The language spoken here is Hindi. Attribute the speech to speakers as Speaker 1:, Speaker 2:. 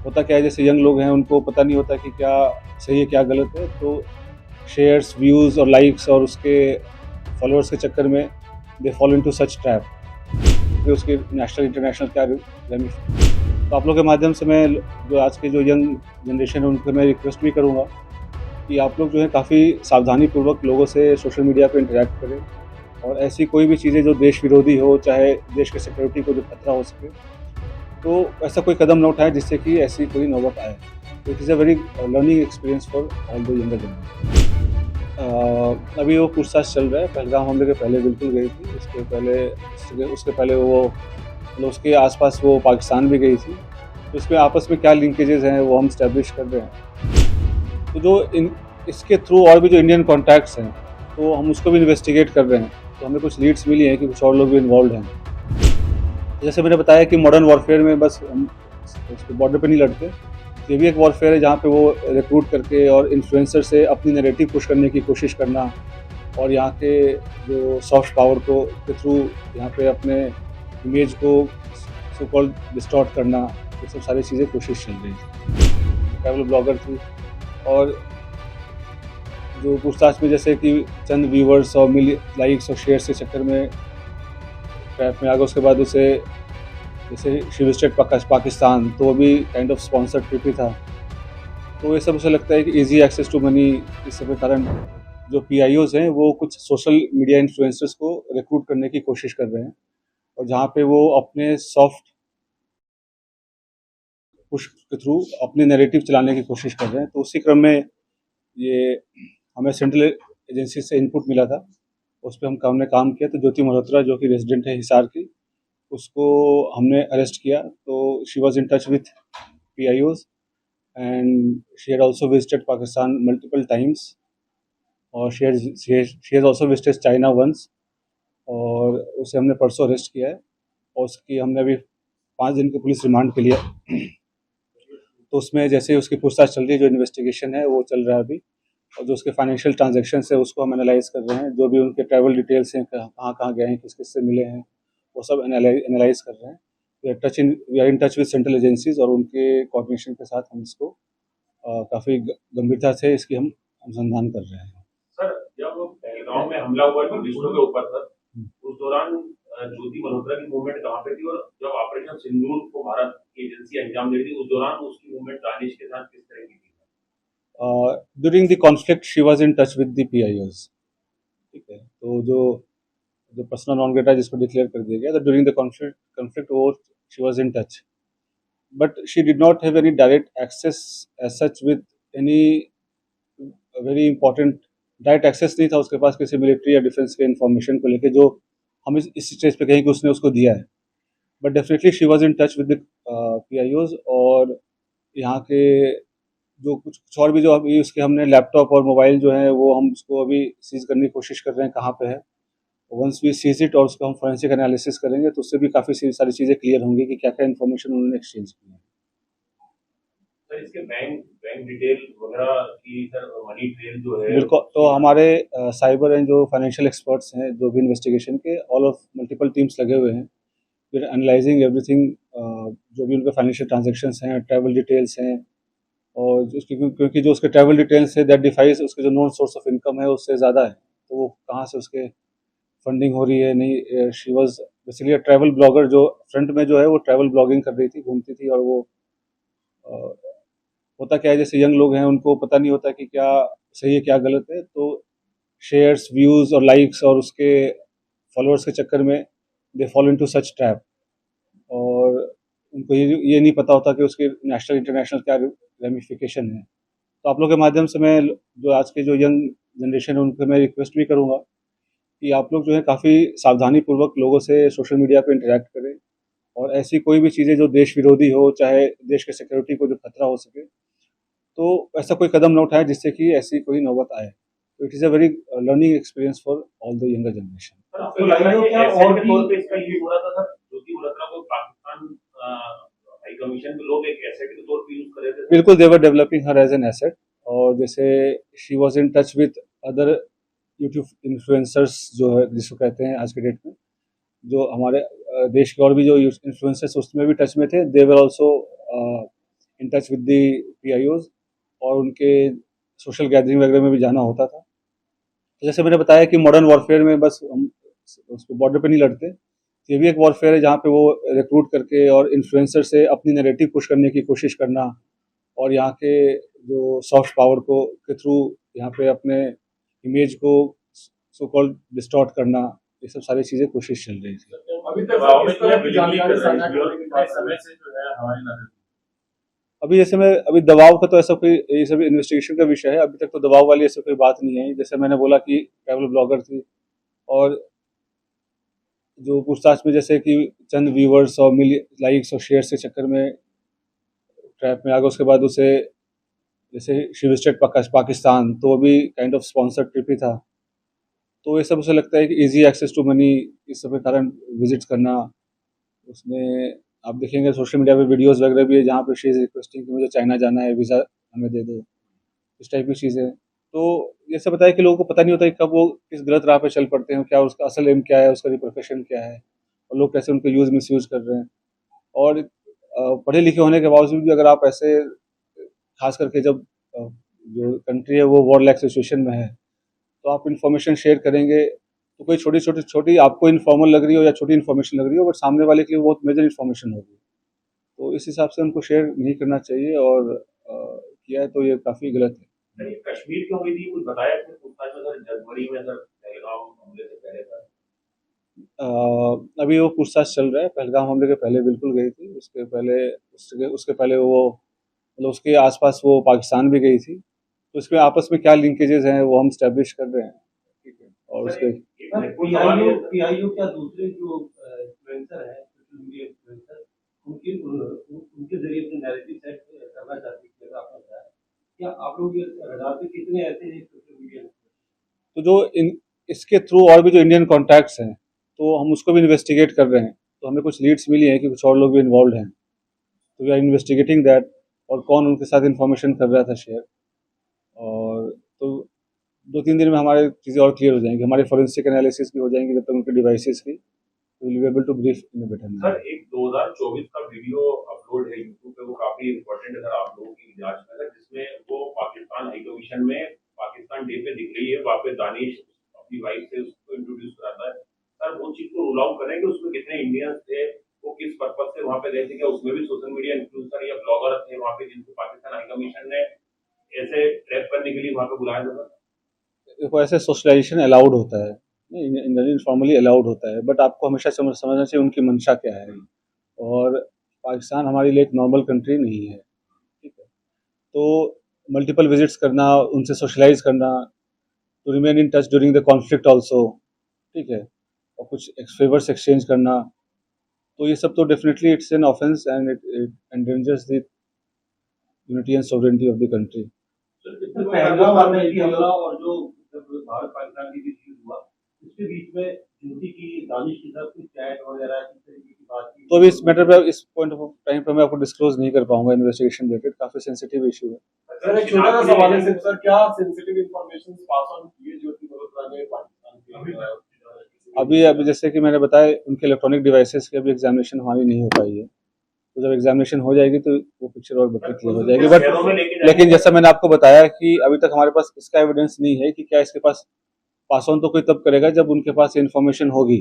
Speaker 1: होता क्या है, जैसे यंग लोग हैं उनको पता नहीं होता कि क्या सही है क्या गलत है, तो शेयर्स, व्यूज़ और लाइक्स और उसके फॉलोअर्स के चक्कर में they follow into such trap कि उसके नेशनल इंटरनेशनल क्या तो आप लोग के माध्यम से मैं जो आज के जो यंग जनरेशन है उनको मैं रिक्वेस्ट भी करूँगा कि आप लोग जो है काफ़ी सावधानीपूर्वक लोगों से सोशल मीडिया पे इंटरैक्ट करें और ऐसी कोई भी चीज़ें जो देश विरोधी हो, चाहे देश के सिक्योरिटी को जो खतरा हो सके, तो ऐसा कोई कदम ना उठाएँ जिससे कि ऐसी कोई नौबत आए। तो it is a very learning experience for all the younger generation. अभी वो पूछताछ चल रहा है, पहलगाम हमले के पहले बिल्कुल गई थी, उसके पहले वो मतलब उसके आस-पास वो पाकिस्तान भी गई थी। तो इसमें आपस में क्या लिंकेजेज़ हैं वो हम एस्टेब्लिश कर रहे हैं। तो जो इन इसके थ्रू और भी जो इंडियन कॉन्टैक्ट्स हैं, तो हम उसको भी इन्वेस्टिगेट कर रहे हैं। तो हमें कुछ लीड्स मिली हैं कि कुछ और लोग भी इन्वॉल्वड हैं। जैसे मैंने बताया कि मॉडर्न वॉरफेयर में बस हम उसके बॉर्डर पे नहीं लड़ते। ये भी एक वॉरफेयर है जहाँ पे वो रिक्रूट करके और इन्फ्लुएंसर से अपनी नैरेटिव पुश करने की कोशिश करना और यहाँ के जो सॉफ्ट पावर को के थ्रू यहाँ पे अपने इमेज को सो कॉल्ड डिस्टॉर्ट करना, ये सब सारी चीज़ें कोशिश चल रही थी। ट्रैवल ब्लॉगर थी और जो पूछताछ में जैसे कि चंद व्यूअर्स और लाइक्स और शेयर्स के चक्कर में ट्रैप में आ गए, उसके बाद उसे जैसे शी विजिटेड पाकिस्तान, तो वो भी काइंड ऑफ स्पॉन्सर्ड ट्रिप ही था। तो ये सब मुझे लगता है कि ईज़ी एक्सेस टू मनी इस सब के कारण जो पीआईओज़ हैं वो कुछ सोशल मीडिया इन्फ्लुएंसर्स को रिक्रूट करने की कोशिश कर रहे हैं और जहाँ पे वो अपने सॉफ्ट पुश के थ्रू अपनी नैरेटिव चलाने की कोशिश कर रहे हैं। तो उसी क्रम में ये हमें सेंट्रल एजेंसी से इनपुट मिला था, उस पे हमने काम किया। तो ज्योति मल्होत्रा जो कि रेजिडेंट है हिसार की, उसको हमने अरेस्ट किया। तो she was in touch with PIOs and she had also visited Pakistan multiple times और she has also visited China once और उसे हमने परसों अरेस्ट किया है और उसकी हमने अभी 5 दिन की पुलिस रिमांड पे लिया। तो उसमें जैसे ही उसकी पूछताछ चल रही है, जो इन्वेस्टिगेशन है वो चल रहा है अभी और जो उसके फाइनेंशियल ट्रांजैक्शंस है उसको हम एनालाइज़ कर रहे हैं। जो भी उनके ट्रैवल डिटेल्स हैं, कहाँ-कहाँ गए हैं, किस-किस से मिले हैं, वो सब एनालाइज़ कर रहे हैं। We are in touch with central agencies और उनके कोऑर्डिनेशन के साथ हम इसको काफ़ी गंभीरता से इसकी हम अनुसंधान कर रहे हैं।
Speaker 2: सर, जब पहलगाम में हमला हुआ टूरिस्टों के ऊपर सर, उस दौरान ज्योति मल्होत्रा की मूवमेंट कहाँ पे थी और जब ऑपरेशन सिंदूर को भारत की एजेंसी अंजाम दे रही थी उस दौरान उसकी मूवमेंट दानिश के साथ किस तरह की थी?
Speaker 1: During the conflict she was in touch with the PIOs. ठीक है, तो जो जो पर्सनल नॉन ग्रेटा जिसको डिक्लेयर कर दिया गया, तो ड्यूरिंग द कॉन्फ्लिक्ट वो she was in touch, but she did not have any direct access as such with any very important. Direct access नहीं था उसके पास किसी मिलिट्री या डिफेंस के इंफॉर्मेशन को लेके जो हम इस स्टेज पे कहें कि उसने उसको दिया है। But definitely she was in touch with the पीआईओज और यहाँ के जो कुछ और भी जो अभी उसके हमने लैपटॉप और मोबाइल जो है वो हम उसको अभी सीज करने की कोशिश कर रहे हैं कहाँ पे है। वंस वी सीज इट और उसका हम फोरेंसिक एनालिसिस करेंगे तो उससे भी काफ़ी सारी चीज़ें क्लियर होंगी कि क्या क्या इन्फॉर्मेशन उन्होंने एक्सचेंज की है।
Speaker 2: सर, इसके बैंक बैंक डिटेल वगैरह की सर मनी ट्रेल जो है
Speaker 1: बिल्कुल, तो हमारे साइबर एंड जो फाइनेंशियल एक्सपर्ट्स हैं जो भी इन्वेस्टिगेशन के ऑल ऑफ मल्टीपल टीम्स लगे हुए हैं। फिर एनालाइजिंग एवरीथिंग, जो भी उनके फाइनेंशियल ट्रांजैक्शंस हैं, ट्रैवल डिटेल्स हैं और क्योंकि जो उसके ट्रैवल डिटेल्स है दैट डिफाइज उसके जो नोन सोर्स ऑफ इनकम है उससे ज़्यादा है, तो वो कहाँ से उसके फंडिंग हो रही है नहीं। She was basically a travel blogger, जो फ्रंट में जो है वो ट्रैवल ब्लॉगिंग कर रही थी, घूमती थी और वो होता क्या है, जैसे यंग लोग हैं उनको पता नहीं होता कि क्या सही है क्या गलत है, तो शेयर्स, व्यूज़ और लाइक्स और उसके फॉलोअर्स के चक्कर में they follow into such trap और उनको ये नहीं पता होता कि उसके नेशनल इंटरनेशनल क्या रेमिफिकेशन है। तो आप लोग के माध्यम से मैं जो आज के जो यंग जनरेशन है उनको मैं रिक्वेस्ट भी करूँगा कि आप लोग जो है काफ़ी सावधानीपूर्वक लोगों से सोशल मीडिया पे इंटरैक्ट करें और ऐसी कोई भी चीज़ें जो देश विरोधी हो, चाहे देश के सिक्योरिटी को जो खतरा हो सके, तो ऐसा कोई कदम ना उठाएँ जिससे कि ऐसी कोई नौबत आए। तो it is a very learning experience for all the younger generation.
Speaker 2: Sir, आपको लग रहा है कि एसेट के तौर पे इसका यूज हो रहा था सर? ज्योति मल्होत्रा को पाकिस्तान हाई कमीशन के लोग एक एसेट के तौर पे यूज कर रहे थे?
Speaker 1: बिल्कुल, they were developing her as an asset और जैसे she was in touch with other YouTube influencers जो है जिसको कहते हैं आज के डेट में, जो हमारे देश के और भी जो इन्फ्लुएंसर्स उसमें भी टच में थे। They were also in touch with the PIOs और उनके सोशल गैदरिंग वगैरह में भी जाना होता था। तो जैसे मैंने बताया कि मॉडर्न वॉरफेयर में बस हम उस पे बॉर्डर पे नहीं लड़ते, तो ये भी एक वॉरफेयर है जहाँ पे वो रिक्रूट करके और इन्फ्लुएंसर से अपनी नैरेटिव पुश करने की कोशिश करना और यहाँ के जो सॉफ्ट पावर को के थ्रू यहाँ पे अपने इमेज को सो कॉल्ड डिस्टॉर्ट करना, ये सब सारी चीज़ें कोशिश चल रही थी।
Speaker 3: अभी तक
Speaker 2: दबाव में
Speaker 3: किस तरह की
Speaker 2: क्या
Speaker 3: जानकारी
Speaker 2: बिलीव कर रहे
Speaker 3: साझा
Speaker 2: हैं
Speaker 3: करने के समय से जो है हमारी नजर
Speaker 1: अभी जैसे मैं अभी दबाव का तो ऐसा कोई, ये सब इन्वेस्टिगेशन का विषय है, अभी तक तो दबाव वाली ऐसी कोई बात नहीं आई। जैसे मैंने बोला कि ट्रैवल ब्लॉगर थी और जो पूछताछ में जैसे कि चंद व्यूवर्स और लाइक्स और शेयर्स के चक्कर में ट्रैप में आ गया, उसके बाद उसे जैसे शी विजिटेड पाकिस्तान, तो वो भी काइंड ऑफ स्पॉन्सर्ड ट्रिप ही था। तो ये सब उसे लगता है कि इजी एक्सेस टू मनी, इस सब के कारण विजिट्स करना। उसमें आप देखेंगे सोशल मीडिया पे वीडियोस वगैरह भी है जहाँ पे शी इज़ रिक्वेस्टिंग कि मुझे चाइना जाना है, वीज़ा हमें दे दो, इस टाइप की चीज़ें। तो ये सब बताया कि लोगों को पता नहीं होता कि कब वो किस गलत राह पे चल पड़ते हैं, क्या उसका असल एम क्या है, उसका रिप्रोफेशन क्या है और लोग कैसे उनको यूज़ मिसयूज़ कर रहे हैं। और पढ़े लिखे होने के बावजूद भी अगर आप ऐसे, खास करके जब जो कंट्री है वो वॉर लाइक सिचुएशन में है, तो आप इन्फॉर्मेशन शेयर करेंगे तो कोई छोटी आपको इन्फॉर्मल लग रही हो या छोटी इन्फॉर्मेशन लग रही हो, बट सामने वाले के लिए बहुत मेजर इन्फॉर्मेशन होगी। तो इस हिसाब से उनको शेयर नहीं करना चाहिए और किया है तो ये काफ़ी गलत है।
Speaker 2: सर, ये कश्मीर क्यों गई थी, कुछ बताया इसमें पूछताछ में सर? जनवरी में सर पहलगाम हमले से पहले था।
Speaker 1: अभी वो पूछताछ चल रहा है। पहलगाम हमले के पहले बिल्कुल गई थी, उसके पहले उसके पहले वो मतलब उसके आसपास वो पाकिस्तान भी गई थी। तो इसमें आपस में क्या लिंकेजेस हैं वो हम स्टैब्लिश कर रहे हैं, ठीक है। और उसके
Speaker 3: पीआईओ क्या दूसरे जो इन्फ्लुएंसर है, सोशल मीडिया इन्फ्लुएंसर, उनके जरिए अपने नैरेटिव सेट करना चाहते हैं, जैसा आपने बताया, क्या आप लोग ये रडार पे कितने ऐसे हैं सोशल मीडिया
Speaker 1: तो जो इसके थ्रू और भी जो इंडियन कॉन्टैक्ट्स हैं, तो हम उसको भी इन्वेस्टिगेट कर रहे हैं। तो हमें कुछ लीड्स मिली हैं कि कुछ और लोग भी इन्वॉल्व हैं, तो वी आर इन्वेस्टिगेटिंग दैट और कौन उनके साथ इन्फॉर्मेशन कर रहा था शेयर। और तो 2-3 दिन में हमारे चीज़ें और क्लियर हो जाएंगी, हमारे फॉरेंसिक एनालिसिस भी हो जाएंगे जब तक उनके डिवाइसेस की, तो will be able to brief in a better
Speaker 2: sir, एक 2024 का वीडियो अपलोड है यूट्यूब पे, वो काफी इंपॉर्टेंट है सर आप लोगों की जांच में, सर, जिसमें वो पाकिस्तान हाई कमीशन में पाकिस्तान डे पे दिख रही है, वहाँ पे दानिश अपनी वाइफ से उसको इंट्रोड्यूस कराता है। सर, वो चीज को रूल आउट करें कि उसमें कितने इंडियंस थे, वो किस पर्पज से वहाँ पे गए थे, क्या उसमें भी सोशल मीडिया इन्फ्लुएंसर या ब्लॉगर थे वहाँ पे जिनको पाकिस्तान हाई कमीशन ने ऐसे ट्रैप करने के लिए वहाँ पे बुलाया था?
Speaker 1: देखो, ऐसे सोशलाइजेशन अलाउड होता है, इनफॉर्मली अलाउड होता है, बट आपको हमेशा समझना चाहिए उनकी मंशा क्या है। और पाकिस्तान हमारे लिए एक नॉर्मल कंट्री नहीं है, ठीक है। तो मल्टीपल विजिट्स करना, उनसे सोशलाइज करना, to remain in touch during the conflict also, ठीक है, और कुछ फेवर्स एक्सचेंज करना, तो ये सब तो definitely it's an offence and it endangers the unity and sovereignty of the country.
Speaker 3: Pahalgam आतंकी हमला और जो जब भारत पाकिस्तान के बीच युद्ध हुआ, उसके बीच में ज्योति की दानिश के साथ कुछ चैट वगैरह इस तरीके की बात की,
Speaker 1: तो अभी इस मैटर पे, इस पॉइंट ऑफ टाइम पे मैं आपको डिस्क्लोज नहीं कर पाऊंगा, इन्वेस्टिगेशन रिलेटेड काफ़ी सेंसिटिव इशू है।
Speaker 3: सर एक छोटा सा सवाल है सर, क्या सेंसिटिव इंफॉर्मेशन पास ऑन किए ज्योति मल्होत्रा ने पाकिस्तान के?
Speaker 1: अभी जैसे कि मैंने बताया, उनके इलेक्ट्रॉनिक डिवाइसेस की अभी एग्जामिनेशन हमारी नहीं हो पाई है, तो जब एग्जामिनेशन हो जाएगी तो वो पिक्चर और बेटर क्लियर हो जाएगी। बट लेकिन जैसा मैंने आपको बताया कि अभी तक हमारे पास इसका एविडेंस नहीं है कि क्या इसके पास पास ऑन तो कोई तब करेगा जब उनके पास इन्फॉर्मेशन होगी।